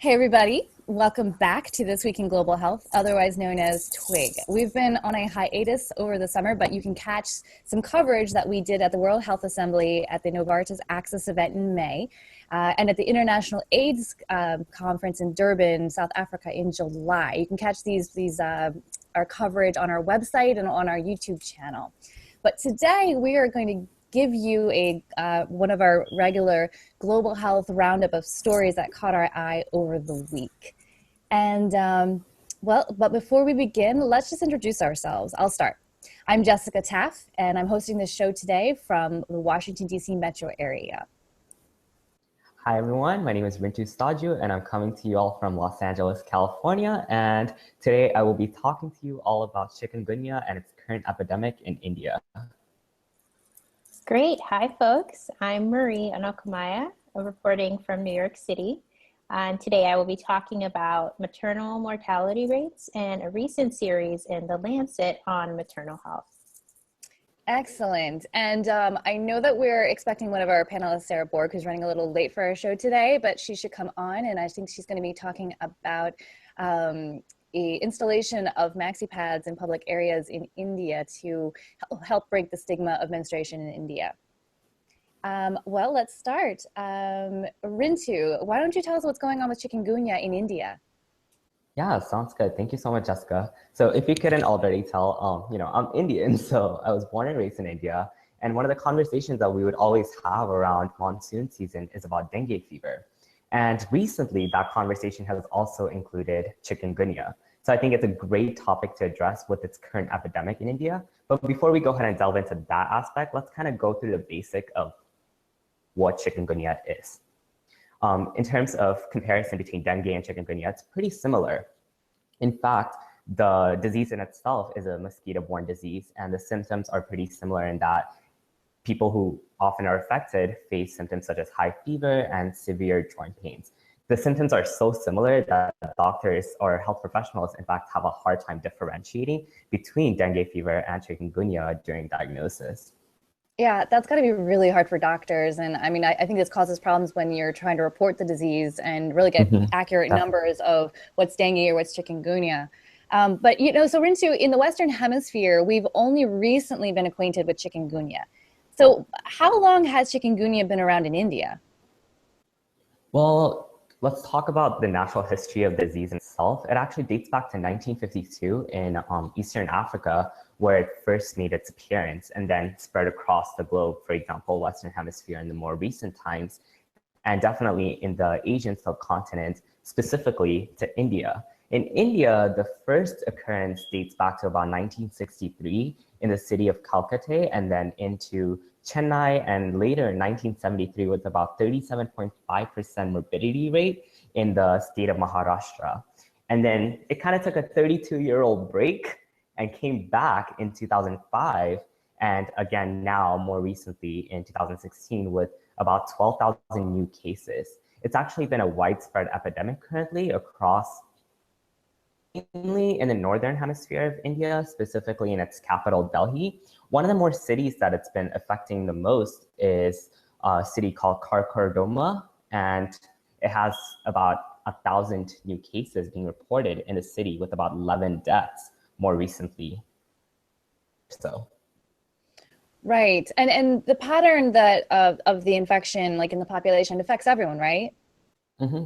Hey everybody, welcome back to This Week in Global Health, otherwise known as TWiGH. We've been on a hiatus over the summer, but you can catch some coverage that we did at the World Health Assembly at the Novartis Access event in May, and at the International AIDS Conference in Durban, South Africa in July. You can catch our coverage on our website and on our YouTube channel. But today we are going to give you one of our regular global health roundup of stories that caught our eye over the week. And but before we begin, let's just introduce ourselves. I'll start. I'm Jessica Taaffe, and I'm hosting this show today from the Washington, D.C. metro area. Hi everyone, my name is Rintu Saju, and I'm coming to you all from Los Angeles, California. And today I will be talking to you all about chikungunya and its current epidemic in India. Great. Hi, folks. I'm Onakomaiya, reporting from New York City. And today I will be talking about maternal mortality rates and a recent series in The Lancet on maternal health. Excellent. And I know that we're expecting one of our panelists, Sarah Borg, who's running a little late for our show today, but she should come on. And I think she's going to be talking about the installation of maxi pads in public areas in India to help break the stigma of menstruation in India. Well, let's start. Rintu, why don't you tell us what's going on with chikungunya in India? Yeah, sounds good. Thank you so much, Jessica. So if you couldn't already tell, I'm Indian, so I was born and raised in India. And one of the conversations that we would always have around monsoon season is about dengue fever. And recently, that conversation has also included chikungunya. So I think it's a great topic to address with its current epidemic in India. But before we go ahead and delve into that aspect, let's kind of go through the basic of what chikungunya is. In terms of comparison between dengue and chikungunya, it's pretty similar. In fact, the disease in itself is a mosquito-borne disease, and the symptoms are pretty similar in that people who often are affected face symptoms such as high fever and severe joint pains. The symptoms are so similar that doctors or health professionals, in fact, have a hard time differentiating between dengue fever and chikungunya during diagnosis. Yeah, that's got to be really hard for doctors. And I mean, I think this causes problems when you're trying to report the disease and really get accurate numbers of what's dengue or what's chikungunya. But, so Rintu, in the Western Hemisphere, we've only recently been acquainted with chikungunya. So how long has chikungunya been around in India? Well, let's talk about the natural history of the disease itself. It actually dates back to 1952 in Eastern Africa, where it first made its appearance and then spread across the globe, for example, Western Hemisphere in the more recent times, and definitely in the Asian subcontinent, specifically to India. In India, the first occurrence dates back to about 1963 in the city of Calcutta, and then into Chennai, and later in 1973 with about 37.5% morbidity rate in the state of Maharashtra. And then it kind of took a 32-year-old break and came back in 2005, and again now more recently in 2016 with about 12,000 new cases. It's actually been a widespread epidemic currently across, mainly in the northern hemisphere of India, specifically in its capital, Delhi. One of the more cities that it's been affecting the most is a city called Karkardoma, and it has about 1,000 new cases being reported in the city with about 11 deaths more recently. So. Right, and the pattern that of the infection, like in the population, affects everyone, right?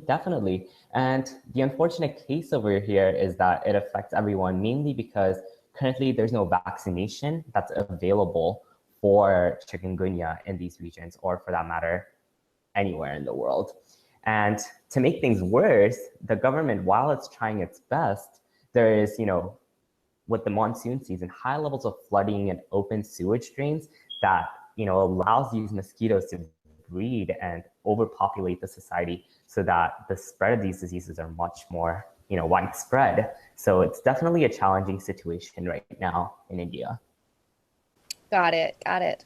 Definitely. And the unfortunate case over here is that it affects everyone, mainly because currently there's no vaccination that's available for chikungunya in these regions, or for that matter, anywhere in the world. And to make things worse, the government, while it's trying its best, there is, with the monsoon season, high levels of flooding and open sewage drains that, allows these mosquitoes to breed and overpopulate the society, so that the spread of these diseases are much more, widespread. So it's definitely a challenging situation right now in India. Got it.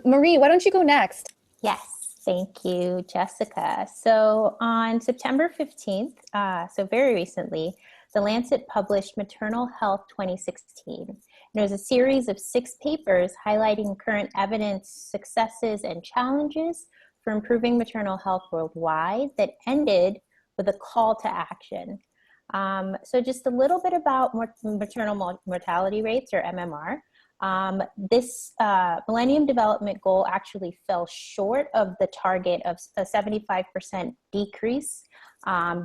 Marie, why don't you go next? Yes, thank you, Jessica. So on September 15th, so very recently, The Lancet published Maternal Health 2016. And it was a series of 6 papers highlighting current evidence, successes, and challenges for improving maternal health worldwide that ended with a call to action. So just a little bit about maternal mortality rates, or MMR. This Millennium Development Goal actually fell short of the target of a 75% decrease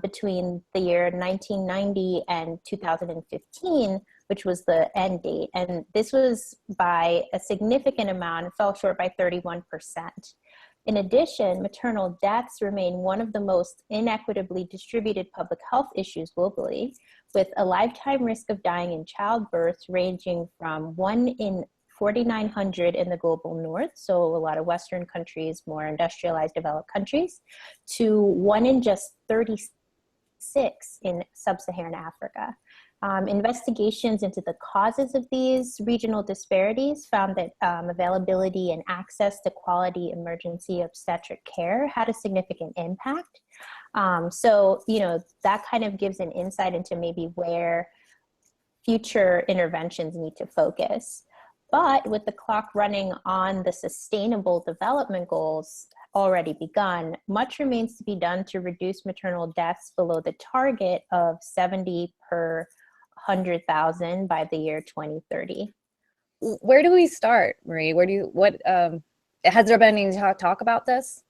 between the year 1990 and 2015, which was the end date. And this was by a significant amount, it fell short by 31%. In addition, maternal deaths remain one of the most inequitably distributed public health issues globally, with a lifetime risk of dying in childbirth ranging from 1 in 4,900 in the global north, so a lot of Western countries, more industrialized developed countries, to 1 in just 36 in sub-Saharan Africa. Investigations into the causes of these regional disparities found that availability and access to quality emergency obstetric care had a significant impact. So, that kind of gives an insight into maybe where future interventions need to focus. But with the clock running on the Sustainable Development Goals already begun, much remains to be done to reduce maternal deaths below the target of 70 per 100,000 by the year 2030. Where do we start, Marie? Has there been any talk about this?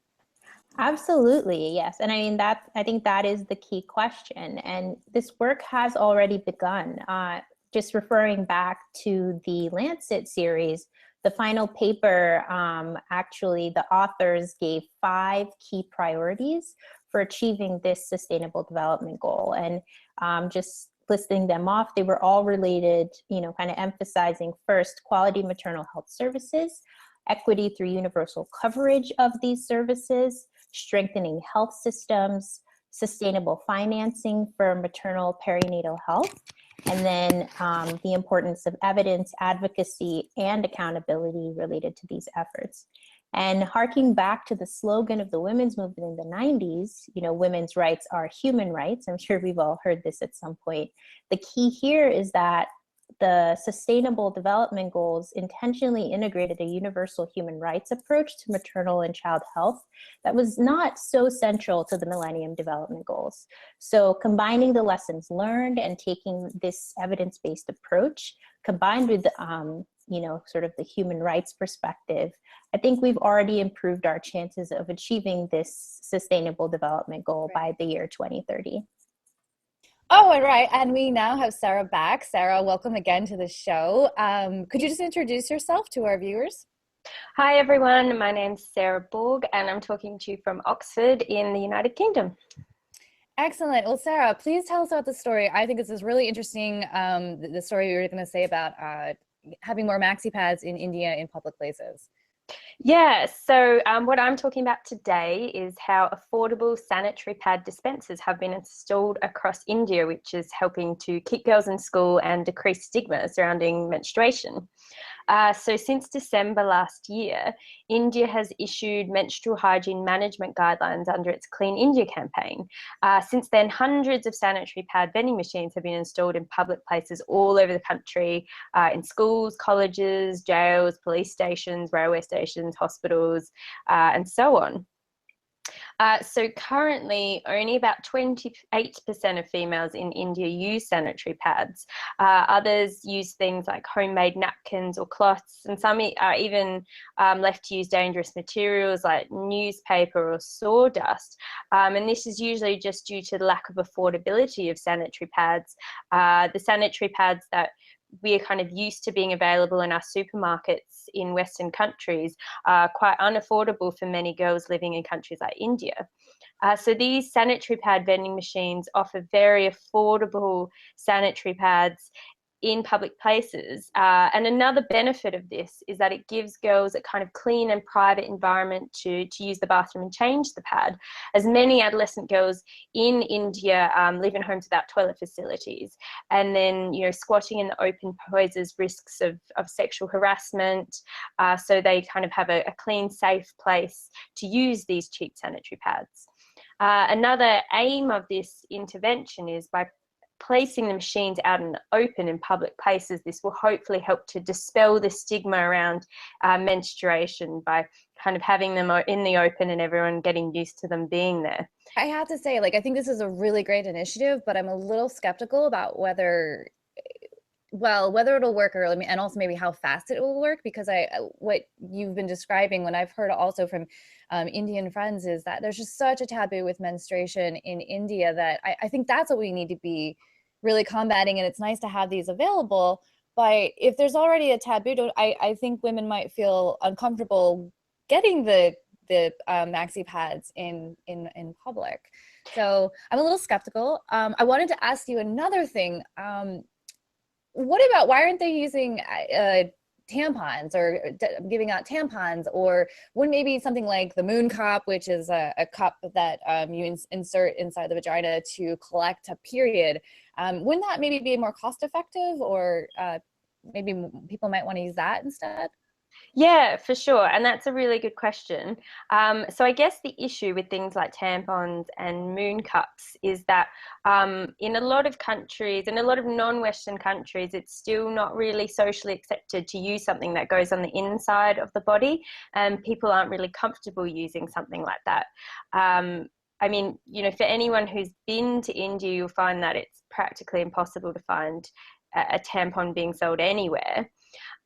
Absolutely, yes. And I think that is the key question. And this work has already begun. Just referring back to the Lancet series, the final paper, actually the authors gave 5 key priorities for achieving this Sustainable Development Goal. And just listing them off, they were all related, kind of emphasizing first, quality maternal health services, equity through universal coverage of these services, strengthening health systems, sustainable financing for maternal perinatal health, and then the importance of evidence, advocacy, and accountability related to these efforts. And harking back to the slogan of the women's movement in the 90s, women's rights are human rights. I'm sure we've all heard this at some point. The key here is that the Sustainable Development Goals intentionally integrated a universal human rights approach to maternal and child health that was not so central to the Millennium Development Goals. So combining the lessons learned and taking this evidence-based approach, combined with sort of the human rights perspective, I think we've already improved our chances of achieving this Sustainable Development Goal by the year 2030. Oh, all right. And we now have Sarah back. Sarah, welcome again to the show. Could you just introduce yourself to our viewers? Hi, everyone. My name's Sarah Borg, and I'm talking to you from Oxford in the United Kingdom. Excellent. Well, Sarah, please tell us about the story. I think this is really interesting, the story you were going to say about having more maxi pads in India in public places. Yeah, so what I'm talking about today is how affordable sanitary pad dispensers have been installed across India, which is helping to keep girls in school and decrease stigma surrounding menstruation. So since December last year, India has issued menstrual hygiene management guidelines under its Clean India campaign. Since then, hundreds of sanitary pad vending machines have been installed in public places all over the country, in schools, colleges, jails, police stations, railway stations, hospitals, and so on. So currently, only about 28% of females in India use sanitary pads. Others use things like homemade napkins or cloths, and some are even left to use dangerous materials like newspaper or sawdust. And this is usually just due to the lack of affordability of sanitary pads. The sanitary pads that we are kind of used to being available in our supermarkets in Western countries are quite unaffordable for many girls living in countries like India. So these sanitary pad vending machines offer very affordable sanitary pads in public places. And another benefit of this is that it gives girls a kind of clean and private environment to use the bathroom and change the pad, as many adolescent girls in India live in homes without toilet facilities. And then, squatting in the open poses risks of sexual harassment. So they kind of have a clean, safe place to use these cheap sanitary pads. Another aim of this intervention is by placing the machines out in the open in public places, this will hopefully help to dispel the stigma around menstruation by kind of having them in the open and everyone getting used to them being there. I have to say, like, I think this is a really great initiative, but I'm a little skeptical about whether it'll work, or and also maybe how fast it will work, because what you've been describing, when I've heard also from Indian friends, is that there's just such a taboo with menstruation in India that I think that's what we need to be really combating. And it's nice to have these available, but if there's already a taboo, I think women might feel uncomfortable getting the maxi pads in public. So I'm a little skeptical. I wanted to ask you another thing. What about, why aren't they using tampons, or giving out tampons, or wouldn't maybe something like the moon cup, which is a cup that you insert inside the vagina to collect a period, wouldn't that maybe be more cost effective, or maybe people might want to use that instead? Yeah, for sure. And that's a really good question. So I guess the issue with things like tampons and moon cups is that in a lot of countries, in a lot of non-Western countries, it's still not really socially accepted to use something that goes on the inside of the body, and people aren't really comfortable using something like that. I mean, you know, for anyone who's been to India, you'll find that it's practically impossible to find a tampon being sold anywhere.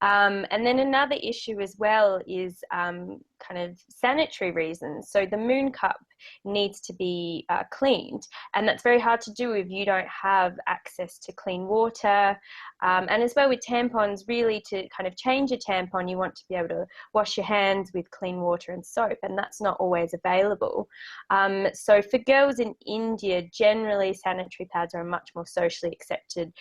And then another issue as well is kind of sanitary reasons. So the moon cup needs to be cleaned, and that's very hard to do if you don't have access to clean water. And as well with tampons, really to kind of change a tampon, you want to be able to wash your hands with clean water and soap, and that's not always available. So for girls in India, generally sanitary pads are a much more socially accepted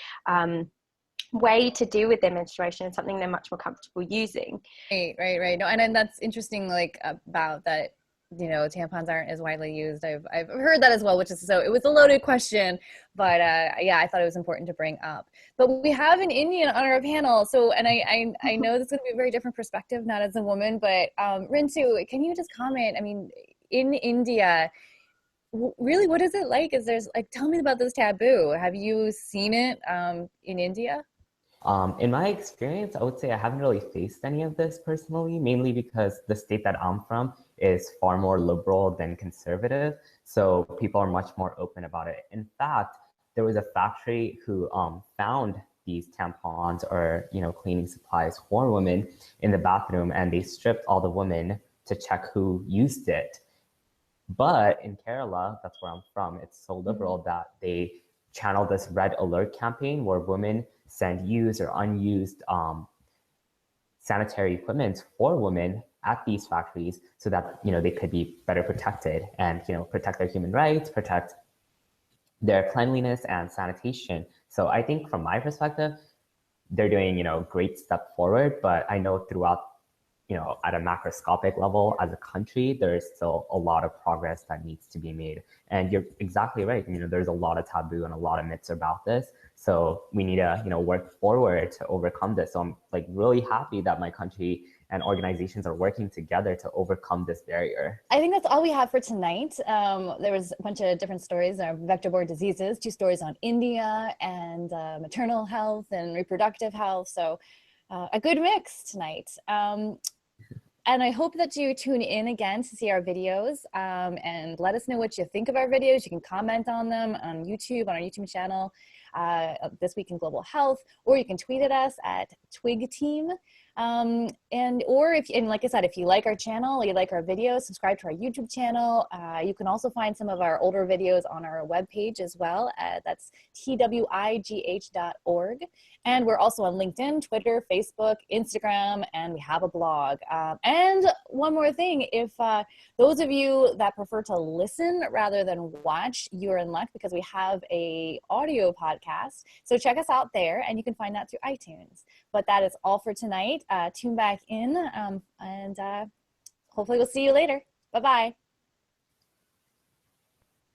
way to deal with their menstruation, and something they're much more comfortable using. Right. No, and that's interesting, like, about that, you know, tampons aren't as widely used. I've heard that as well, which is, so it was a loaded question, but yeah, I thought it was important to bring up. But we have an Indian on our panel, so, and I know this is going to be a very different perspective, not as a woman, but Rintu, can you just comment? I mean, in India, really, what is it like? Tell me about this taboo. Have you seen it in India? In my experience, I would say I haven't really faced any of this personally, mainly because the state that I'm from is far more liberal than conservative. So people are much more open about it. In fact, there was a factory who found these tampons, or, you know, cleaning supplies for women in the bathroom, and they stripped all the women to check who used it. But in Kerala, that's where I'm from, it's so liberal that they channeled this red alert campaign where women send used or unused sanitary equipment for women at these factories, so that, you know, they could be better protected and, you know, protect their human rights, protect their cleanliness and sanitation. So I think from my perspective, they're doing, you know, great step forward, but I know throughout, you know, at a macroscopic level as a country, there is still a lot of progress that needs to be made. And you're exactly right. You know, there's a lot of taboo and a lot of myths about this. So we need to, you know, work forward to overcome this. So I'm like really happy that my country and organizations are working together to overcome this barrier. I think that's all we have for tonight. There was a bunch of different stories on vector-borne diseases, 2 stories on India and maternal health and reproductive health. So a good mix tonight. And I hope that you tune in again to see our videos, and let us know what you think of our videos. You can comment on them on YouTube, on our YouTube channel, This Week in Global Health, or you can tweet at us at TWiGH Team. And like I said, if you like our channel, you like our videos, subscribe to our YouTube channel. You can also find some of our older videos on our webpage as well. That's TWiGH.org. And we're also on LinkedIn, Twitter, Facebook, Instagram, and we have a blog. And one more thing, if those of you that prefer to listen rather than watch, you're in luck, because we have a audio podcast. So check us out there, and you can find that through iTunes. But that is all for tonight. Tune back in, and hopefully we'll see you later. Bye-bye.